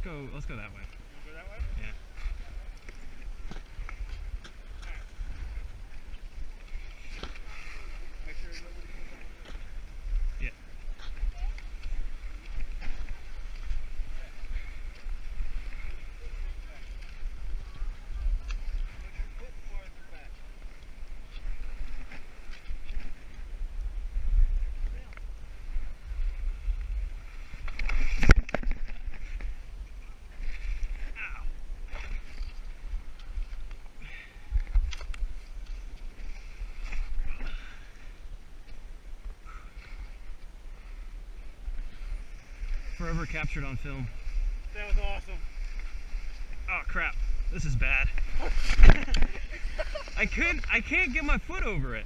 go. Let's go that way. Go that way? Yeah. Make sure nobody comes out. Yeah. Forever captured on film. That was awesome. Oh crap, this is bad. I can't get my foot over it.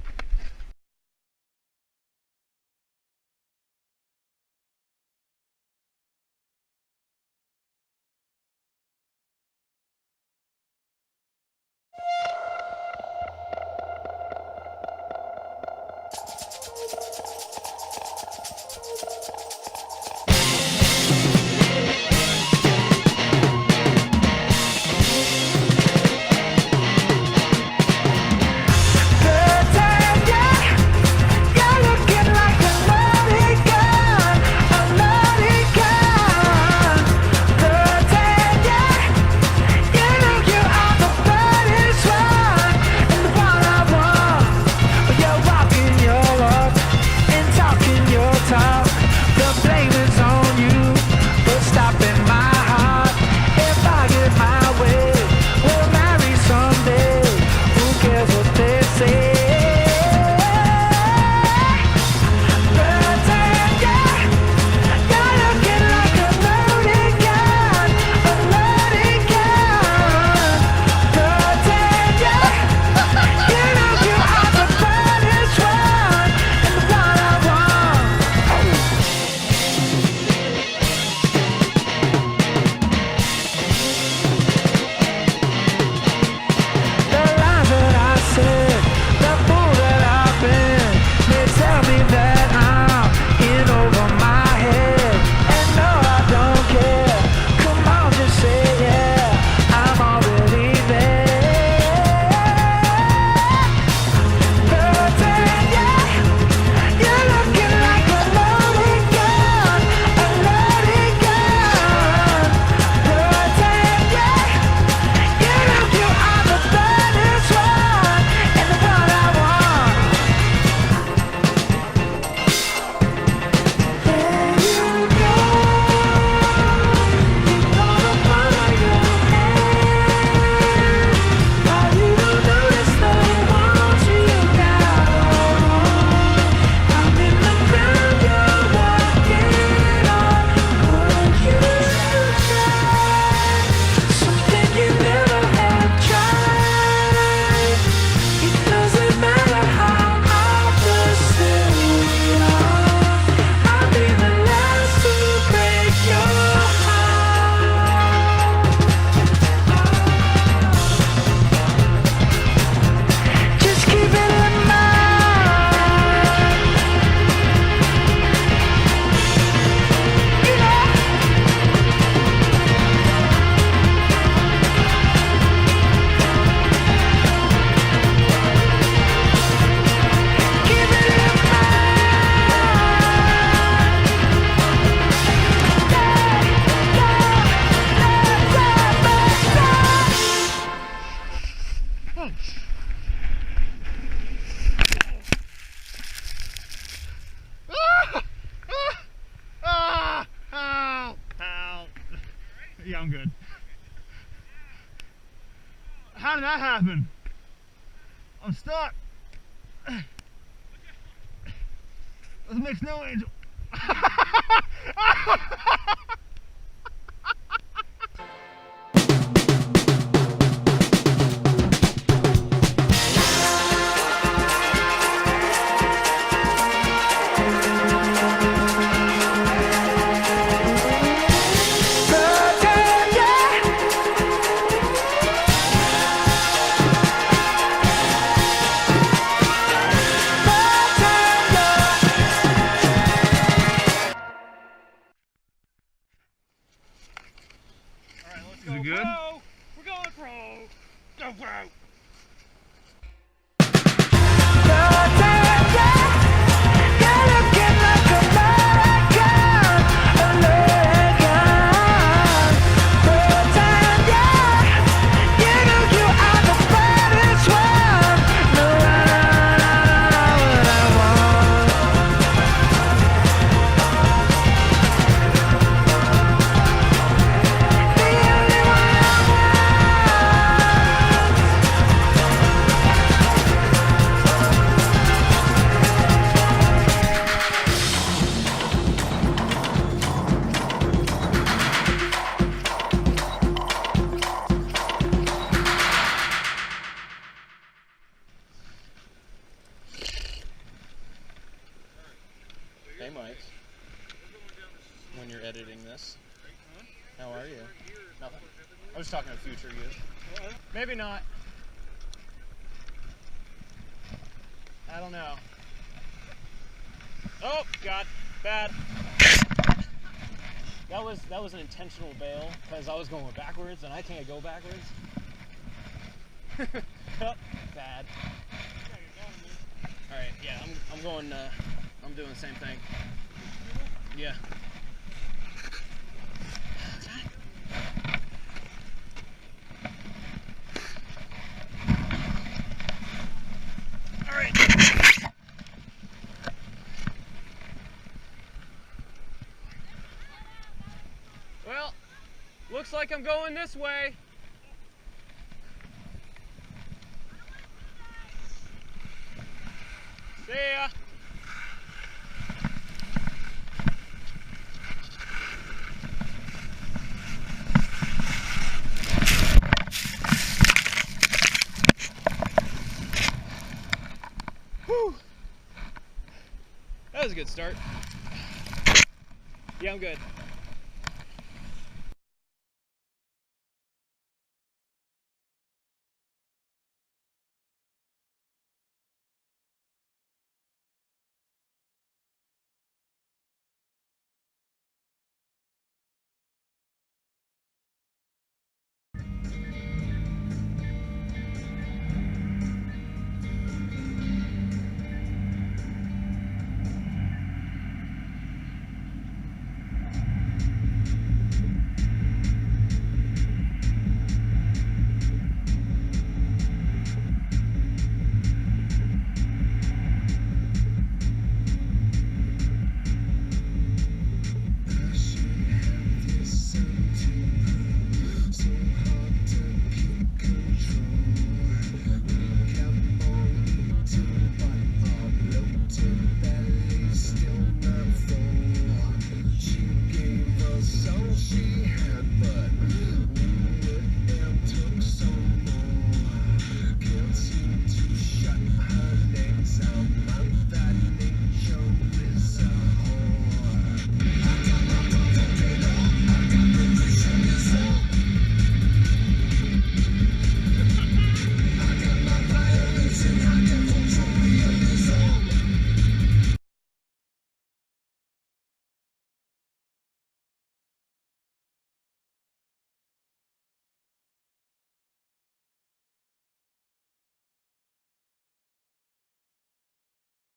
Yeah, I'm good. How did that happen? I'm stuck. This makes no angel. Is it good? Pro. We're going pro. Go pro. Hey Mike, when you're editing this, how are you? Nothing. I was talking to future you. Maybe not. I don't know. Oh God, bad. That was an intentional bail because I was going backwards and I can't go backwards. Oh, bad. All right, yeah, I'm going. I'm doing the same thing. Yeah. All right. Well, looks like I'm going this way. See ya. Whew. That was a good start. Yeah, I'm good.